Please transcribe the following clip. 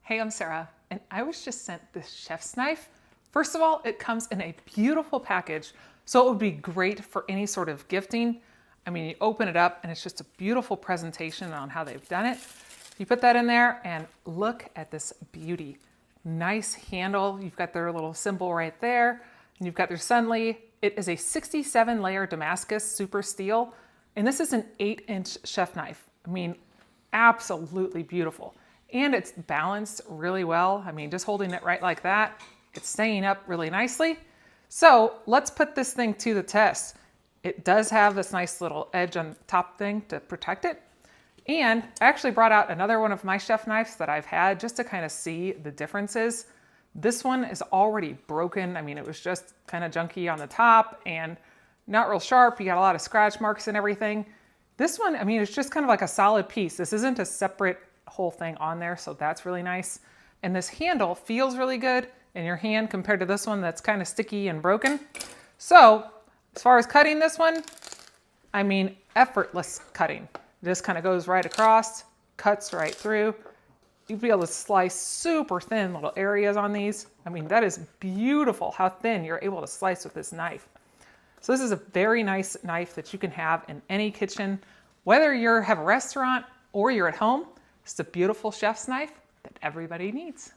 Hey, I'm Sarah, and I was just sent this chef's knife. First of all, it comes in a beautiful package, so it would be great for any sort of gifting. I mean, you open it up and it's just a beautiful presentation on how they've done it. You put that in there and look at this beauty. Nice handle. You've got their little symbol right there, and you've got their SUNLY. It is a 67 layer Damascus super steel, and this is an 8-inch chef knife. I mean, absolutely beautiful. And it's balanced really well. I mean, just holding it right like that, it's staying up really nicely. So let's put this thing to the test. It does have this nice little edge on the top thing to protect it. And I actually brought out another one of my chef knives that I've had just to kind of see the differences. This one is already broken. I mean, it was just kind of junky on the top and not real sharp. You got a lot of scratch marks and everything. This one, I mean, it's just kind of like a solid piece. This isn't a separate whole thing on there, so that's really nice. And this handle feels really good in your hand compared to this one that's kind of sticky and broken. So as far as cutting this one, I mean, effortless cutting. It just kind of goes right across, cuts right through. You'll be able to slice super thin little areas on these. I mean, that is beautiful how thin you're able to slice with this knife. So this is a very nice knife that you can have in any kitchen, whether you have a restaurant or you're at home. It's a beautiful chef's knife that everybody needs.